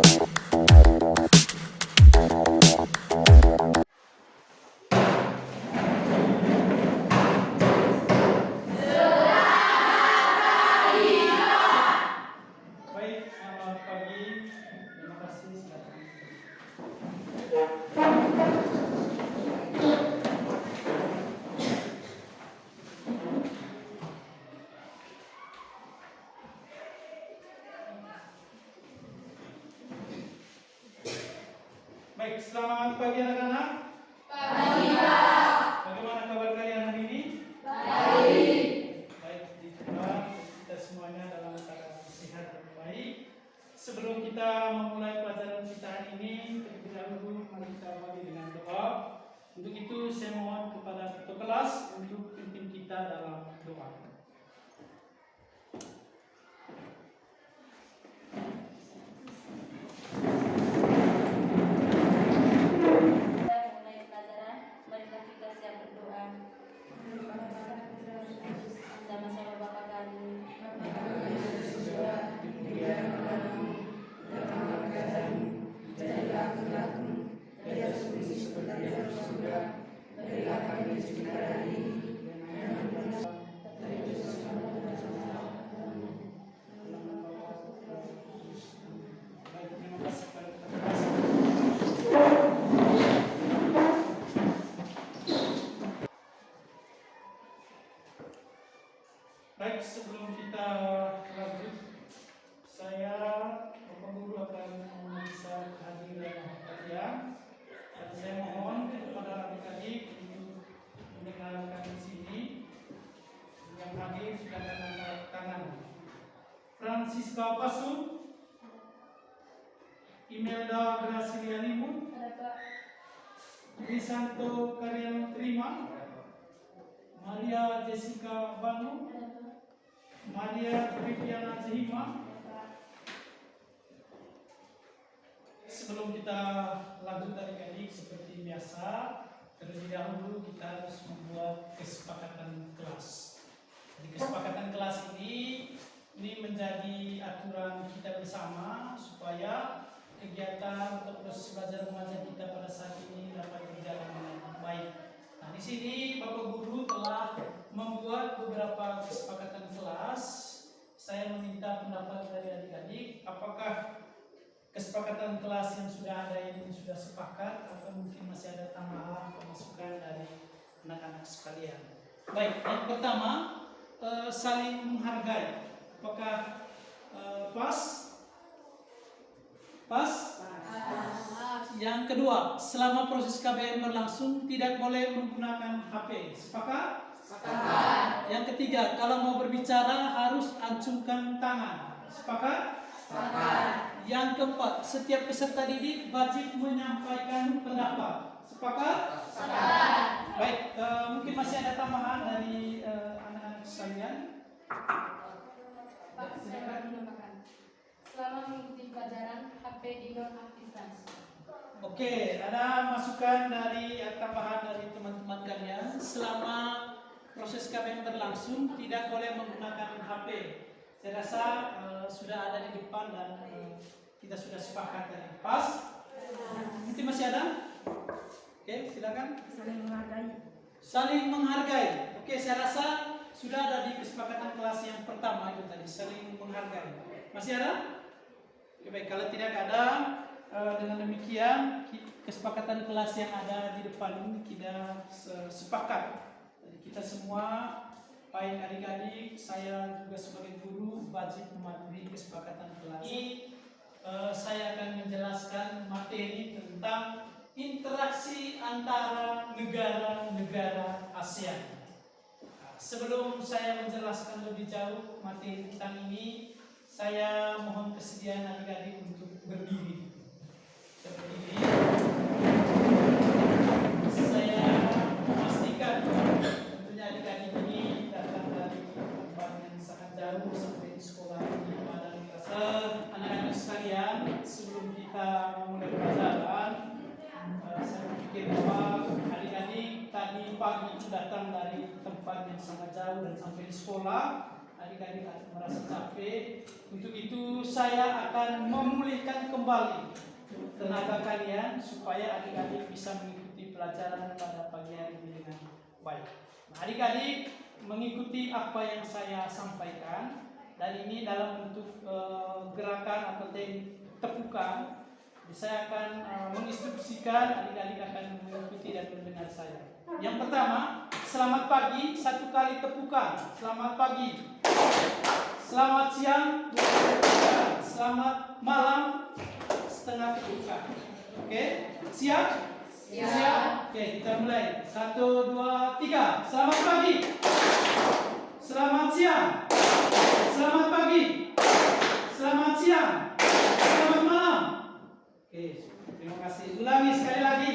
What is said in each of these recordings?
Baik, selamat pagi. Terima kasih. Silakan. Baik, selamat pagi anak-anak. Pagi, Pak. Bagaimana kabar kalian hari ini? Baik. Baik, dicoba kita semuanya dalam keadaan sehat dan baik. Sebelum kita memulai pelajaran kita hari ini, terlebih dahulu mari kita awali dengan doa. Untuk itu saya mohon kepada ketua kelas untuk pimpin kita dalam doa. Mulai pelajaran, marilah kita siap berdoa. Sama-sama Bapa kami. Baik, terima kasih kepada ketua kelas. Baik, sebelum kita lanjut, saya Bapak Guru akan memeriksa kehadiran kalian. Dan saya mohon kepada adik-adik untuk mendengarkan di sini. Yang hadir silakan angkat tangan. Francisca Pasu, Imelda Gracilianimun, Crisanto Karyano Trima, Maria Jessica Banu, Maria Viviana Zahima. Sebelum kita lanjut adik-adik seperti biasa, terlebih dahulu kita harus membuat kesepakatan kelas. Jadi kesepakatan kelas ini menjadi aturan kita bersama supaya kegiatan atau proses belajar mengajar kita pada saat ini dapat berjalan dengan baik. Nah, di sini Bapak Guru telah membuat beberapa kesepakatan kelas. Saya meminta pendapat dari adik-adik, apakah kesepakatan kelas yang sudah ada ini sudah sepakat atau mungkin masih ada tambahan atau masukan dari anak-anak sekalian. Baik, yang pertama saling menghargai. Apakah pas? Pas? Yang kedua, selama proses KBM berlangsung tidak boleh menggunakan HP. Sepakat? Sepakat. Yang ketiga, kalau mau berbicara harus acungkan tangan. Sepakat? Sepakat. Yang keempat, setiap peserta didik wajib menyampaikan pendapat. Sepakat? Sepakat. Baik, mungkin masih ada tambahan dari anak-anak sekalian. Pak, saya akan menambahkan. Selama mengikuti pelajaran, HP dinonaktifkan. Oke, ada masukan dari tambahan dari teman-teman kalian. Selama proses KBM berlangsung tidak boleh menggunakan HP. Saya rasa sudah ada di depan dan kita sudah sepakat dari pas. Mungkin masih ada? Oke, silakan. Saling menghargai. Saling menghargai. Oke, saya rasa sudah ada di kesepakatan kelas yang pertama itu tadi, saling menghargai. Masih ada? Oke, baik, kalau tidak ada, dengan demikian kesepakatan kelas yang ada di depan ini kita sepakat. Jadi kita semua, baik adik-adik, saya juga sebagai guru wajib mematuhi kesepakatan kelas. Ini saya akan menjelaskan materi tentang interaksi antara negara-negara ASEAN. Sebelum saya menjelaskan lebih jauh materi tentang ini, saya mohon kesediaan adik-adik untuk berdiri. Berdiri. Saya memastikan tentunya adik-adik ini datang dari tempat yang sangat jauh sampai di sekolah di Padang. Anak-anak sekalian, sebelum kita memulai pelajaran, saya pikir bahwa adik-adik tadi pagi itu datang dari tempat yang sangat jauh dan sampai di sekolah. adik-adik merasa capek. Untuk itu saya akan memulihkan kembali tenaga kalian supaya adik-adik bisa mengikuti pelajaran pada pagi hari ini dengan baik. Nah, adik-adik mengikuti apa yang saya sampaikan, dan ini dalam bentuk gerakan atau tepukan. Saya akan menginstruksikan, adik-adik akan mengikuti dan mendengar saya. Yang pertama, selamat pagi, satu kali tepukan. Selamat pagi. Selamat siang, dua kali tepukan. Selamat malam, setengah tepukan. Oke, siap? Siap. Oke, kita mulai. 1, 2, 3. Selamat pagi. Selamat siang. Selamat pagi. Selamat siang. Selamat malam. Oke, terima kasih. Ulangi sekali lagi.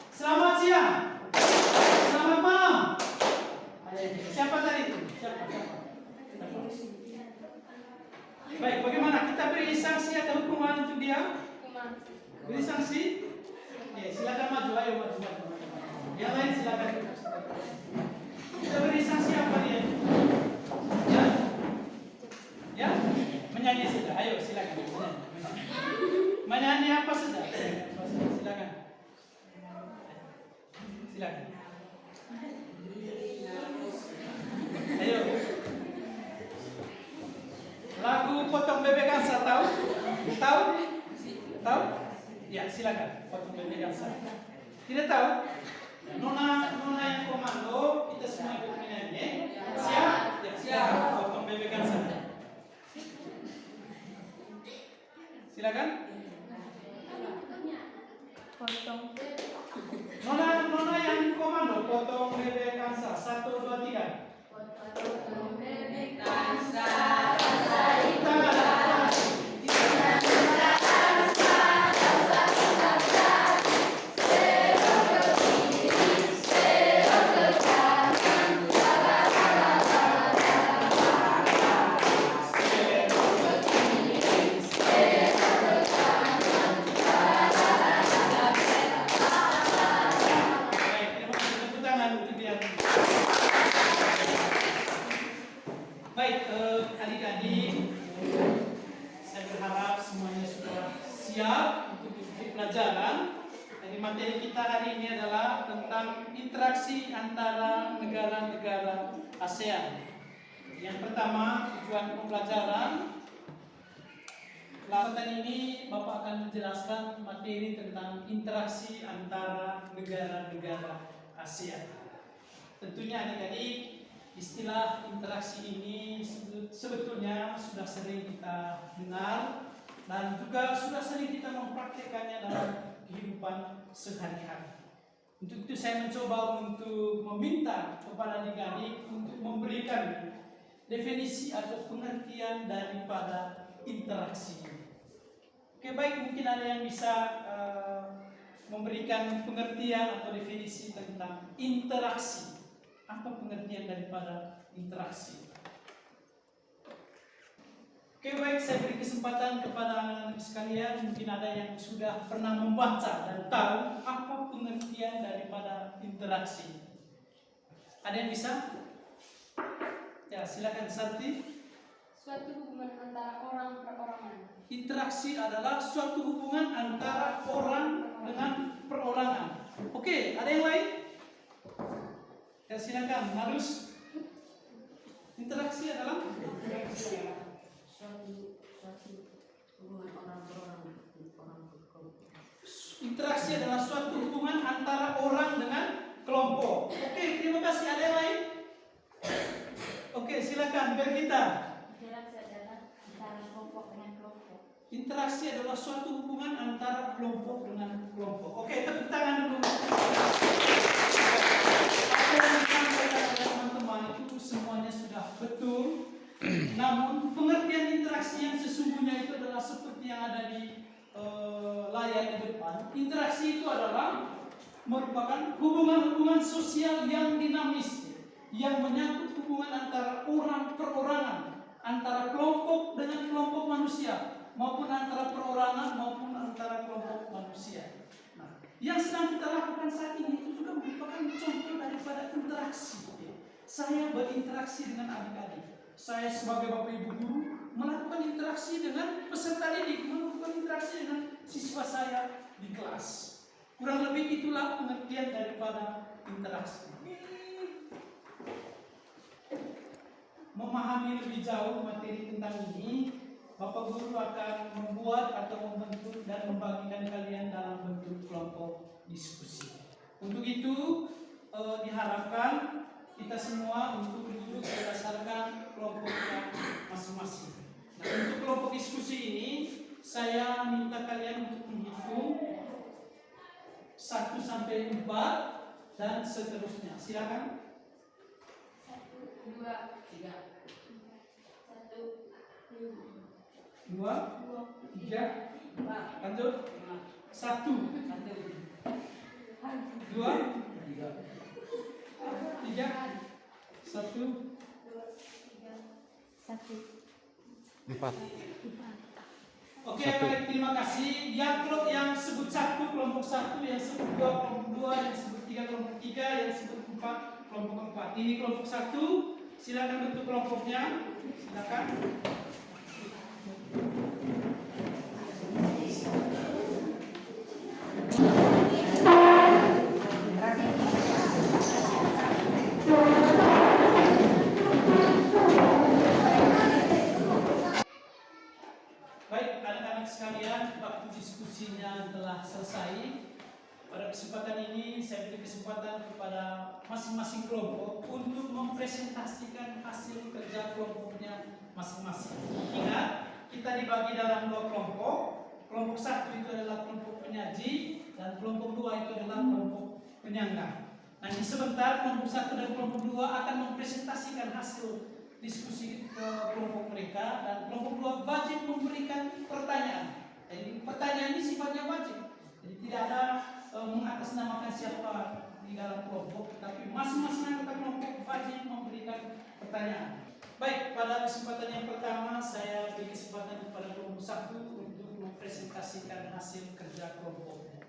Selamat siang. Selamat malam. Siapa tadi itu? Siapa? Baik, bagaimana? Kita beri sanksi atau hukuman untuk dia? Beri sanksi? Oke, silakan maju. Ayo maju. Yang lain silakan. Kita beri sanksi apa dia? Ya? Ya? Menyanyi saja. Ayo silakan. Menyanyi apa saja? Silakan. Silakan. Ayo. Lagu Potong Bebek Angsa tahu? Tahu? Tahu? Ya, silakan. Potong Bebek Angsa. Tidak tahu? Nona yang komando, kita semua ikut menyanyi. Siap? Ya, siap. Potong Bebek Angsa. Silakan. Potong. Nona yang komando, potong bebek angsa. 1, 2, 3. Potong bebek angsa. Baik, adik-adik, saya berharap semuanya sudah siap untuk ikuti pelajaran. Jadi materi kita hari ini adalah tentang interaksi antara negara-negara ASEAN. Yang pertama, tujuan pembelajaran. Kesempatan ini Bapak akan menjelaskan materi tentang interaksi antara negara-negara ASEAN. Tentunya adik-adik, istilah interaksi ini sebetulnya sudah sering kita dengar dan juga sudah sering kita mempraktikkannya dalam kehidupan sehari-hari. Untuk itu saya mencoba untuk meminta kepada adik-adik untuk memberikan definisi atau pengertian daripada interaksi ini. Oke, baik, mungkin ada yang bisa memberikan pengertian atau definisi tentang interaksi. Apa pengertian daripada interaksi? Oke, baik, saya beri kesempatan kepada anak-anak sekalian. Mungkin ada yang sudah pernah membaca dan tahu apa pengertian daripada interaksi. Ada yang bisa? Ya, silakan Santi. Suatu hubungan antara orang perorangan. Interaksi adalah suatu hubungan antara orang dengan perorangan. Oke, ada yang lain? Ya, silakan, Marus. Interaksi adalah interaksi adalah suatu hubungan antara orang dengan kelompok. Oke, terima kasih. Ada yang lain? Oke, silakan Bergita. Interaksi adalah antara kelompok dengan kelompok. Interaksi adalah suatu hubungan antara kelompok dengan kelompok. Oke, tepuk tangan dulu. Apa yang disampaikan oleh teman-teman itu semuanya sudah betul. Namun pengertian interaksi yang sesungguhnya itu adalah seperti yang ada di layar di depan. Interaksi itu adalah merupakan hubungan-hubungan sosial yang dinamis, yang menyangkut hubungan antara orang perorangan, antara kelompok dengan kelompok manusia, maupun antara perorangan maupun antara kelompok manusia. Nah, yang sedang kita lakukan saat ini itu juga merupakan contoh daripada interaksi. Saya berinteraksi dengan adik-adik. saya sebagai Bapak Ibu guru melakukan interaksi dengan peserta didik, melakukan interaksi dengan siswa saya di kelas. Kurang lebih itulah pengertian daripada interaksi. Memahami lebih jauh materi tentang ini, Bapak Guru akan membuat atau membentuk dan membagikan kalian dalam bentuk kelompok diskusi. Untuk itu diharapkan kita semua untuk duduk berdasarkan kelompoknya masing-masing. Nah, untuk kelompok diskusi ini, saya minta kalian untuk menghitung 1 sampai 4 dan seterusnya. Silakan. 2, 3, 2, 3, lanjut. 1, 2, 3, 1, 4. Oke, baik, terima kasih. Yang sebut 1 kelompok 1, yang sebut 2 kelompok 2, yang sebut 3 kelompok 3, yang sebut 4 kelompok 4. Ini kelompok 1. Silakan bentuk kelompoknya. Silakan. Baik, anak-anak sekalian, waktu diskusinya telah selesai. Pada kesempatan ini saya beri kesempatan kepada masing-masing kelompok untuk mempresentasikan hasil kerja kelompoknya masing-masing. Ingat, kita dibagi dalam 2 kelompok. Kelompok 1 itu adalah kelompok penyaji dan kelompok 2 itu adalah kelompok penyangga. Nanti sebentar kelompok 1 dan kelompok 2 akan mempresentasikan hasil diskusi ke kelompok mereka, dan kelompok 2 wajib memberikan pertanyaan. Jadi pertanyaan ini sifatnya wajib. Jadi tidak ada mengatasnamakan siapa di dalam kelompok, tapi masing-masing anggota kelompok wajib memberikan pertanyaan. Baik, pada kesempatan yang pertama saya beri kesempatan kepada kelompok 1 untuk mempresentasikan hasil kerja kelompoknya.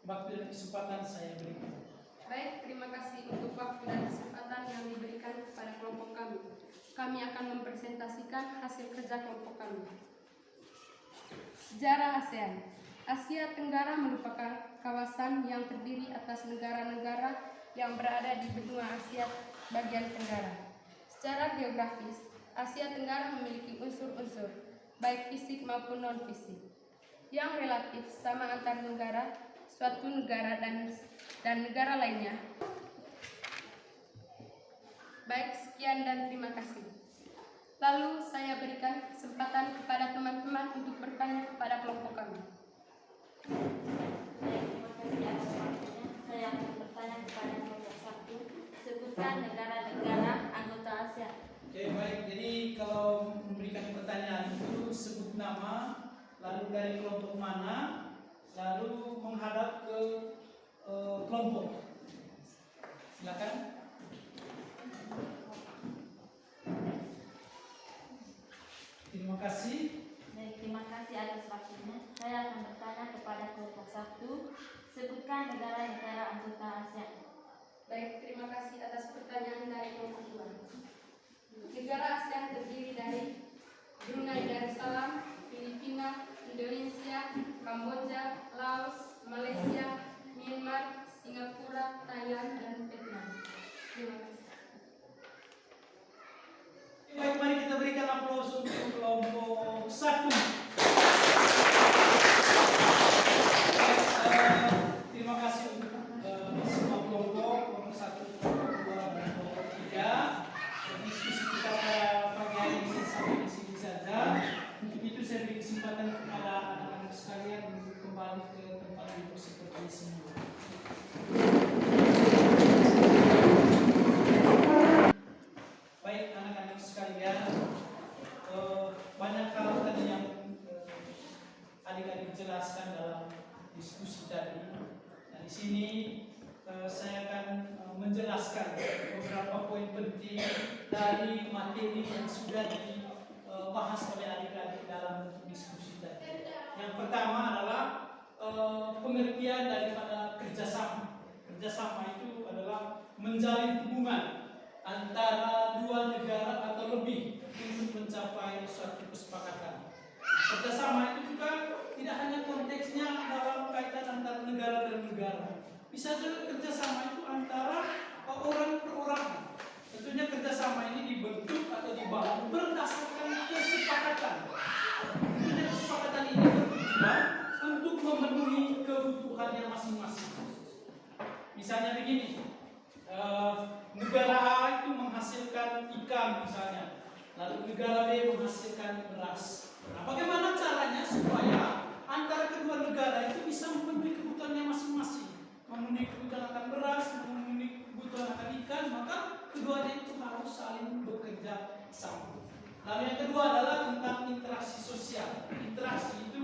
Waktu dan kesempatan saya berikan. Baik, terima kasih untuk waktu dan kesempatan yang diberikan kepada kelompok kami. Kami akan mempresentasikan hasil kerja kelompok kami. Sejarah ASEAN. Asia Tenggara merupakan kawasan yang terdiri atas negara-negara yang berada di benua Asia bagian tenggara. Secara geografis, Asia Tenggara memiliki unsur-unsur, baik fisik maupun non-fisik, yang relatif sama antar negara, suatu negara dan negara lainnya. Baik, sekian dan terima kasih. Lalu saya berikan kesempatan kepada teman-teman untuk bertanya kepada kelompok kami. Saya akan bertanya kepada kelompok 1. Sebutkan negara-negara anggota ASEAN. Oke, baik. Jadi kalau memberikan pertanyaan itu sebut nama, lalu dari kelompok mana, lalu menghadap ke kelompok. Silakan. Terima kasih. Baik, terima kasih atas waktunya. Saya akan bertanya kepada kelompok 1. Sebutkan negara-negara anggota ASEAN. Baik, terima kasih atas pertanyaan dari kelompok 2. Negara ASEAN terdiri dari Brunei Darussalam, Filipina, Indonesia, Kamboja, Laos, Malaysia, Myanmar, Singapura, Thailand, dan Vietnam. Terima kasih. Baik, mari kita berikan aplaus untuk kelompok 1. Terima kasih untuk semua kelompok 1, kelompok 2, dan kelompok 3. Diskusi kita pada pagi hari ini sampai di sini saja. Untuk itu saya beri kesempatan kepada anak-anak sekalian untuk kembali ke tempat duduk seperti semula. Baik, anak-anak sekalian, banyak hal tadi yang adik-adik jelaskan dalam diskusi tadi. Nah, di sini saya akan menjelaskan beberapa poin penting dari materi yang sudah dibahas oleh adik-adik dalam diskusi tadi. Yang pertama adalah pengertian daripada kerjasama. Kerjasama itu adalah menjalin hubungan antara 2 negara atau lebih berhasil mencapai suatu kesepakatan. Kerjasama itu juga tidak hanya konteksnya dalam kaitan antara negara dan negara, bisa juga kerjasama itu antara orang per orang. Tentunya kerjasama ini dibentuk atau dibangun berdasarkan kesepakatan. Tentunya kesepakatan ini bertujuan untuk memenuhi kebutuhannya masing-masing. Misalnya begini, negara A itu menghasilkan ikan misalnya, lalu negara B menghasilkan beras. Nah, bagaimana caranya supaya antara kedua negara itu bisa memenuhi kebutuhannya masing-masing, memenuhi kebutuhan akan beras, memenuhi kebutuhan akan ikan, maka keduanya itu harus saling bekerja sama. Lalu yang kedua adalah tentang interaksi sosial. Interaksi itu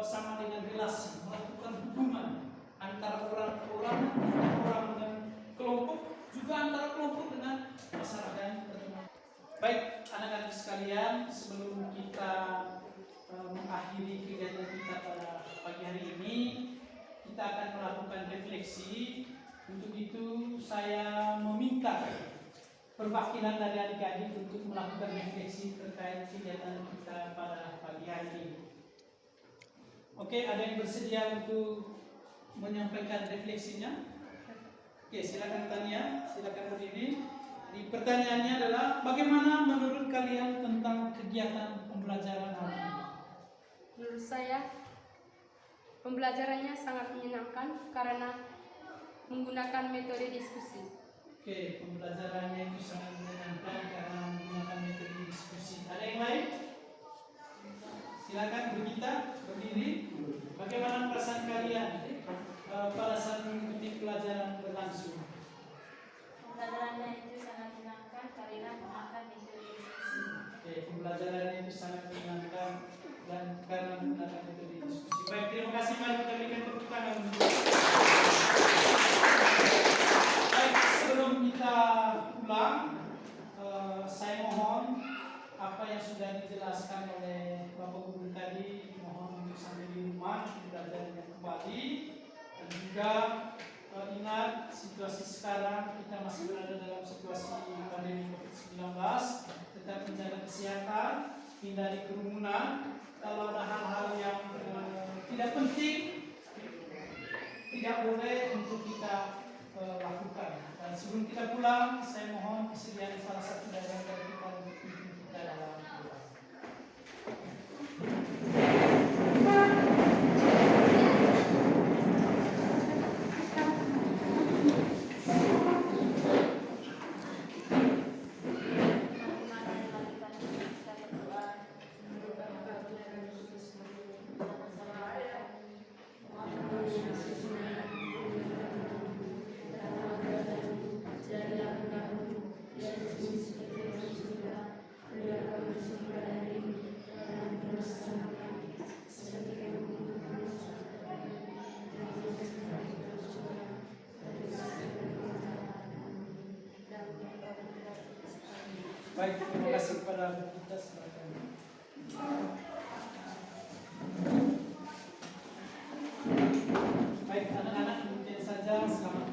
sama dengan relasi, melakukan hubungan antara orang ke orang, antara orang dengan kelompok, juga antara kelompok dengan masyarakat. Baik, anak-anak sekalian, sebelum kita mengakhiri kegiatan kita pada pagi hari ini, kita akan melakukan refleksi. Untuk itu saya meminta perwakilan dari adik-adik untuk melakukan refleksi terkait kegiatan kita pada pagi hari ini. Oke, ada yang bersedia untuk menyampaikan refleksinya? Oke, silakan Tania, silakan berdiri. Jadi pertanyaannya adalah bagaimana menurut kalian tentang kegiatan pembelajaran hari ini? Menurut saya, pembelajarannya sangat menyenangkan karena menggunakan metode diskusi. Oke, pembelajarannya itu sangat menyenangkan karena menggunakan metode diskusi. Ada yang lain? Silakan Brigita, berdiri. Bagaimana perasaan kalian pada saat mengikuti pelajaran berlangsung? Pembelajarannya itu sangat menyenangkan karena menggunakan metode diskusi. Oke, pembelajarannya itu sangat menyenangkan dan karena menggunakan metode diskusi. Baik, terima kasih. Mari kita berikan tepuk tangan. Baik, sebelum kita pulang, saya mohon apa yang sudah dijelaskan oleh Bapak Guru tadi mohon untuk sampai di rumah belajarnya kembali, dan juga ingat situasi sekarang kita masih berada dalam situasi pandemi COVID-19. Tetap menjaga kesehatan, hindari kerumunan. Kalau ada hal-hal yang tidak penting, tidak boleh untuk kita lakukan. Dan sebelum kita pulang, saya mohon kesediaan salah satu dari kita untuk kita dalam pulang. Baik, terima kasih kepada kita silakan. Baik, anak-anak, mungkin saja selamat